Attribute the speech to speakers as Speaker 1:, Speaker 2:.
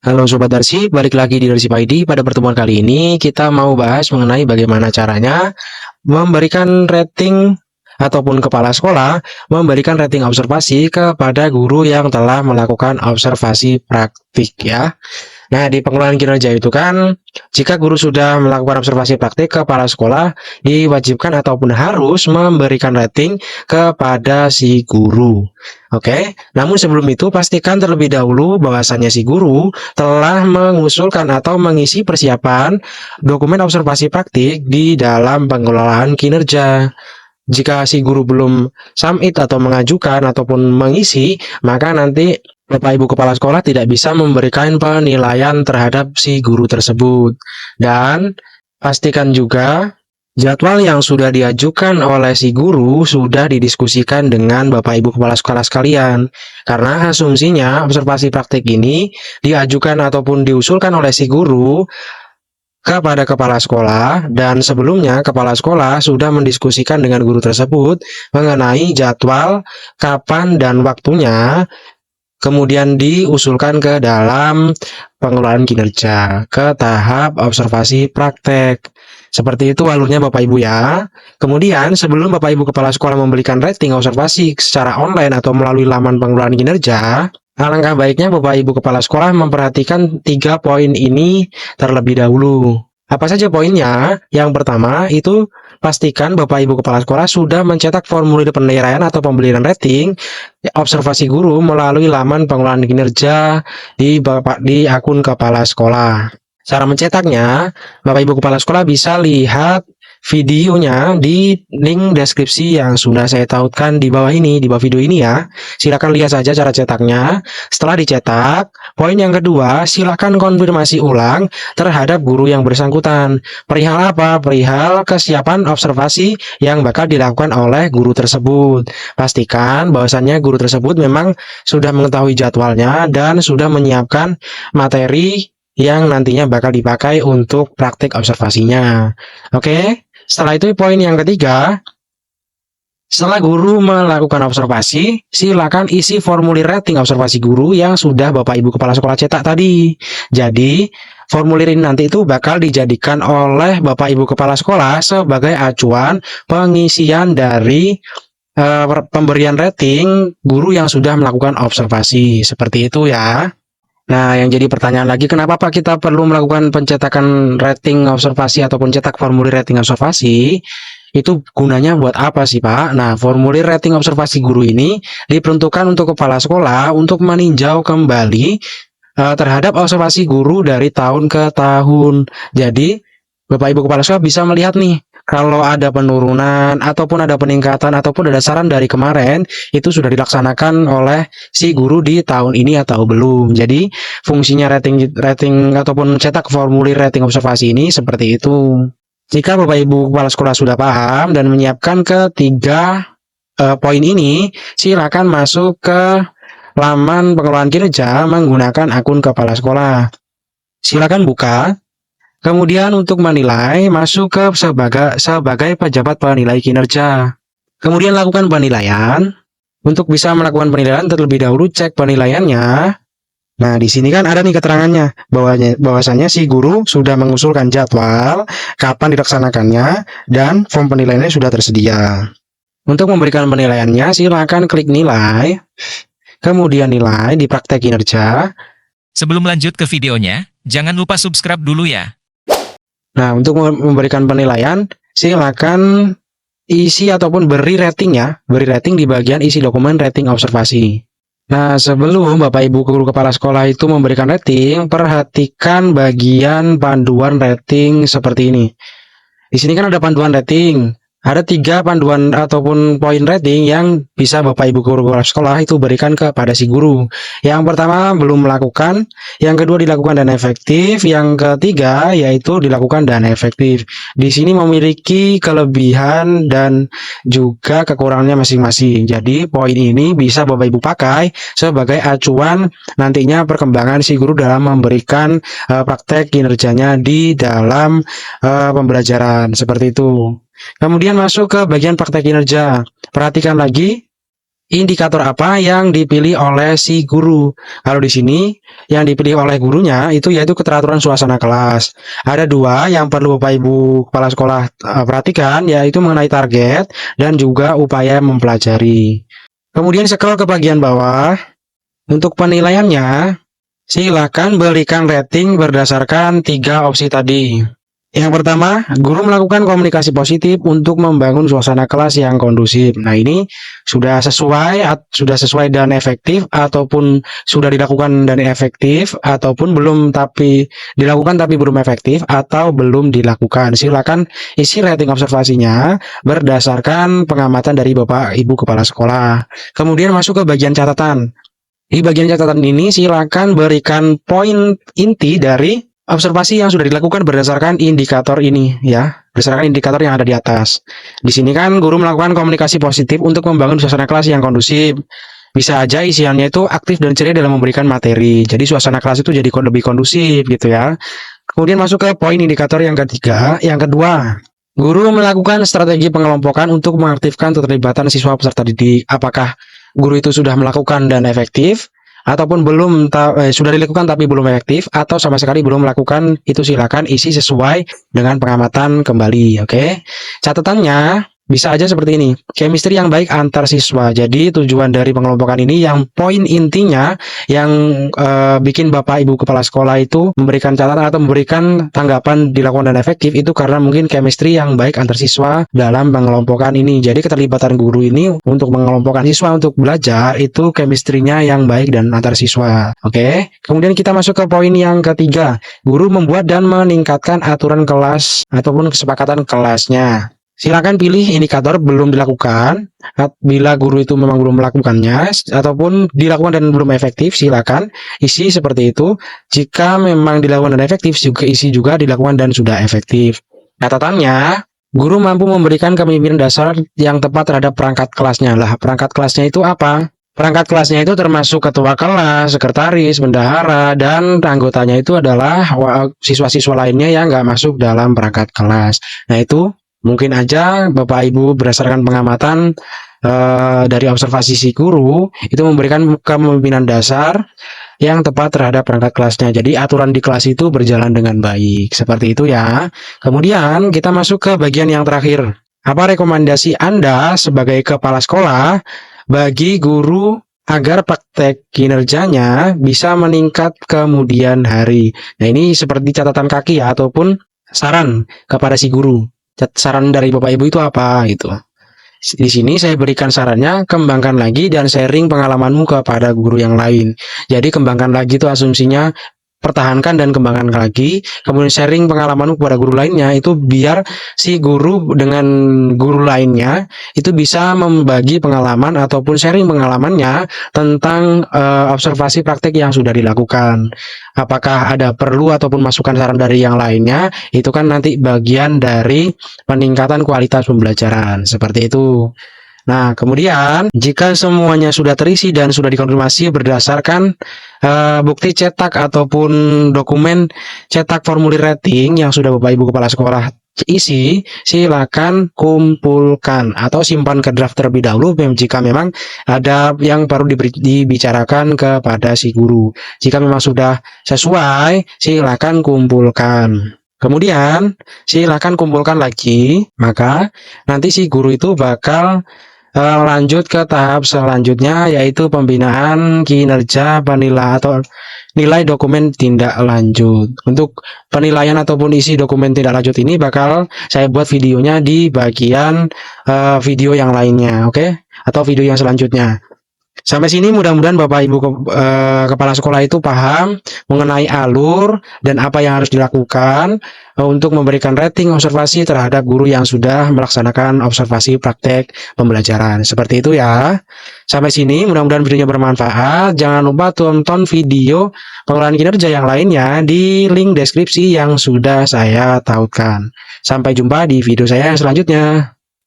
Speaker 1: Halo Sobat Darsi, balik lagi di Darsip ID. Pada pertemuan kali ini kita mau bahas mengenai bagaimana caranya memberikan rating ataupun kepala sekolah memberikan rating observasi kepada guru yang telah melakukan observasi praktik ya. Nah, di pengelolaan kinerja itu kan, jika guru sudah melakukan observasi praktik, kepala sekolah diwajibkan ataupun harus memberikan rating kepada si guru. Oke, namun sebelum itu pastikan terlebih dahulu bahwasannya si guru telah mengusulkan atau mengisi persiapan dokumen observasi praktik di dalam pengelolaan kinerja. Jika si guru belum submit atau mengajukan ataupun mengisi, maka nanti Bapak Ibu Kepala Sekolah tidak bisa memberikan penilaian terhadap si guru tersebut. Dan pastikan juga jadwal yang sudah diajukan oleh si guru sudah didiskusikan dengan Bapak Ibu Kepala Sekolah sekalian. Karena asumsinya observasi praktik ini diajukan ataupun diusulkan oleh si guru kepada kepala sekolah, dan sebelumnya kepala sekolah sudah mendiskusikan dengan guru tersebut mengenai jadwal, kapan dan waktunya, kemudian diusulkan ke dalam pengelolaan kinerja ke tahap observasi praktek. Seperti itu alurnya Bapak Ibu ya. Kemudian sebelum Bapak Ibu Kepala Sekolah memberikan rating observasi secara online atau melalui laman pengelolaan kinerja, alangkah baiknya Bapak Ibu Kepala Sekolah memperhatikan 3 poin ini terlebih dahulu. Apa saja poinnya? Yang pertama itu pastikan Bapak Ibu Kepala Sekolah sudah mencetak formulir penilaian atau pemberian rating observasi guru melalui laman pengelolaan kinerja di akun kepala sekolah. Cara mencetaknya, Bapak Ibu Kepala Sekolah bisa lihat videonya di link deskripsi yang sudah saya tautkan di bawah ini, di bawah video ini ya. Silakan lihat saja cara cetaknya. Setelah dicetak, poin yang kedua, silakan konfirmasi ulang terhadap guru yang bersangkutan. Perihal apa? Perihal kesiapan observasi yang bakal dilakukan oleh guru tersebut. Pastikan bahwasannya guru tersebut memang sudah mengetahui jadwalnya dan sudah menyiapkan materi yang nantinya bakal dipakai untuk praktik observasinya. Oke, setelah itu poin yang ketiga, setelah guru melakukan observasi, silakan isi formulir rating observasi guru yang sudah Bapak Ibu Kepala Sekolah cetak tadi. Jadi, formulir ini nanti itu bakal dijadikan oleh Bapak Ibu Kepala Sekolah sebagai acuan pengisian dari pemberian rating guru yang sudah melakukan observasi. Seperti itu ya. Nah, yang jadi pertanyaan lagi, kenapa Pak kita perlu melakukan pencetakan rating observasi ataupun cetak formulir rating observasi? Itu gunanya buat apa sih Pak? Nah, formulir rating observasi guru ini diperuntukkan untuk kepala sekolah untuk meninjau kembali terhadap observasi guru dari tahun ke tahun. Jadi, Bapak Ibu Kepala Sekolah bisa melihat nih, kalau ada penurunan ataupun ada peningkatan ataupun ada saran dari kemarin itu sudah dilaksanakan oleh si guru di tahun ini atau belum. Jadi fungsinya rating ataupun cetak formulir rating observasi ini seperti itu. Jika Bapak Ibu Kepala Sekolah sudah paham dan menyiapkan ketiga poin ini, silakan masuk ke laman pengelolaan kinerja menggunakan akun kepala sekolah. Silakan buka. Kemudian untuk menilai, masuk ke sebagai pejabat penilai kinerja. Kemudian lakukan penilaian. Untuk bisa melakukan penilaian terlebih dahulu cek penilaiannya. Nah, di sini kan ada nih keterangannya bahwasanya si guru sudah mengusulkan jadwal, kapan dilaksanakannya, dan form penilaiannya sudah tersedia. Untuk memberikan penilaiannya, silakan klik nilai, kemudian nilai di praktek kinerja.
Speaker 2: Sebelum lanjut ke videonya, jangan lupa subscribe dulu ya.
Speaker 1: Nah, untuk memberikan penilaian, silakan isi ataupun beri rating ya, beri rating di bagian isi dokumen rating observasi. Nah, sebelum Bapak Ibu Guru Kepala Sekolah itu memberikan rating, perhatikan bagian panduan rating seperti ini. Di sini kan ada panduan rating. Ada 3 panduan ataupun poin rating yang bisa Bapak Ibu Guru Kepala Sekolah itu berikan kepada si guru. Yang pertama belum melakukan, yang kedua dilakukan dan efektif, yang ketiga yaitu dilakukan dan efektif. Di sini memiliki kelebihan dan juga kekurangannya masing-masing. Jadi poin ini bisa Bapak Ibu pakai sebagai acuan nantinya perkembangan si guru dalam memberikan praktek kinerjanya di dalam pembelajaran seperti itu. Kemudian masuk ke bagian praktek kinerja. Perhatikan lagi, indikator apa yang dipilih oleh si guru. Kalau di sini yang dipilih oleh gurunya itu yaitu keteraturan suasana kelas. Ada dua yang perlu Bapak Ibu kepala sekolah perhatikan, yaitu mengenai target dan juga upaya mempelajari. Kemudian scroll ke bagian bawah. Untuk penilaiannya, silakan berikan rating berdasarkan 3 opsi tadi. Yang pertama, guru melakukan komunikasi positif untuk membangun suasana kelas yang kondusif. Nah, ini sudah sesuai dan efektif, ataupun sudah dilakukan dan efektif, ataupun belum tapi dilakukan tapi belum efektif, atau belum dilakukan. Silakan isi rating observasinya berdasarkan pengamatan dari Bapak Ibu kepala sekolah. Kemudian masuk ke bagian catatan. Di bagian catatan ini silakan berikan poin inti dari observasi yang sudah dilakukan berdasarkan indikator ini ya, berdasarkan indikator yang ada di atas. Di sini kan guru melakukan komunikasi positif untuk membangun suasana kelas yang kondusif. Bisa aja isiannya itu aktif dan ceria dalam memberikan materi. Jadi suasana kelas itu jadi lebih kondusif gitu ya. Kemudian masuk ke poin indikator yang ketiga, yang kedua. Guru melakukan strategi pengelompokan untuk mengaktifkan keterlibatan siswa peserta didik. Apakah guru itu sudah melakukan dan efektif? Ataupun sudah dilakukan tapi belum efektif, atau sama sekali belum melakukan, itu silakan isi sesuai dengan pengamatan kembali. Oke. Catatannya bisa aja seperti ini, chemistry yang baik antar siswa. Jadi tujuan dari pengelompokan ini yang poin intinya yang bikin Bapak Ibu kepala sekolah itu memberikan catatan atau memberikan tanggapan dilakukan dan efektif itu karena mungkin chemistry yang baik antar siswa dalam pengelompokan ini. Jadi keterlibatan guru ini untuk mengelompokkan siswa untuk belajar itu chemistry-nya yang baik dan antar siswa. Oke. Kemudian kita masuk ke poin yang ketiga, guru membuat dan meningkatkan aturan kelas ataupun kesepakatan kelasnya. Silakan pilih indikator belum dilakukan. Bila guru itu memang belum melakukannya ataupun dilakukan dan belum efektif, silakan isi seperti itu. Jika memang dilakukan dan efektif, juga isi juga dilakukan dan sudah efektif. Catatannya, guru mampu memberikan kepemimpinan dasar yang tepat terhadap perangkat kelasnya. Lah, perangkat kelasnya itu apa? Perangkat kelasnya itu termasuk ketua kelas, sekretaris, bendahara, dan anggotanya itu adalah siswa-siswa lainnya yang nggak masuk dalam perangkat kelas. Nah, itu mungkin aja Bapak Ibu berdasarkan pengamatan dari observasi si guru itu memberikan kepemimpinan dasar yang tepat terhadap perangkat kelasnya. Jadi aturan di kelas itu berjalan dengan baik. Seperti itu ya. Kemudian kita masuk ke bagian yang terakhir. Apa rekomendasi Anda sebagai kepala sekolah bagi guru agar praktek kinerjanya bisa meningkat kemudian hari? Nah, ini seperti catatan kaki ya, ataupun saran kepada si guru. Saran dari Bapak Ibu itu apa gitu. Di sini saya berikan sarannya, kembangkan lagi dan sharing pengalamanmu kepada guru yang lain. Jadi kembangkan lagi itu asumsinya, pertahankan dan kembangkan lagi, kemudian sharing pengalamanmu kepada guru lainnya, itu biar si guru dengan guru lainnya itu bisa membagi pengalaman ataupun sharing pengalamannya tentang observasi praktek yang sudah dilakukan. Apakah ada perlu ataupun masukan saran dari yang lainnya, itu kan nanti bagian dari peningkatan kualitas pembelajaran, seperti itu. Nah, kemudian jika semuanya sudah terisi dan sudah dikonfirmasi berdasarkan bukti cetak ataupun dokumen cetak formulir rating yang sudah Bapak Ibu kepala sekolah isi, silakan kumpulkan atau simpan ke draft terlebih dahulu jika memang ada yang perlu dibicarakan kepada si guru. Jika memang sudah sesuai, silakan kumpulkan. Kemudian silakan kumpulkan lagi, maka nanti si guru itu bakal lanjut ke tahap selanjutnya, yaitu pembinaan kinerja penilaian atau nilai dokumen tindak lanjut. Untuk penilaian ataupun isi dokumen tindak lanjut ini bakal saya buat videonya di bagian video yang lainnya, oke? Atau video yang selanjutnya. Sampai sini mudah-mudahan Bapak Ibu kepala sekolah itu paham mengenai alur dan apa yang harus dilakukan untuk memberikan rating observasi terhadap guru yang sudah melaksanakan observasi praktek pembelajaran. Seperti itu ya. Sampai sini mudah-mudahan videonya bermanfaat. Jangan lupa tonton video pengolahan kinerja yang lainnya di link deskripsi yang sudah saya tautkan. Sampai jumpa di video saya yang selanjutnya.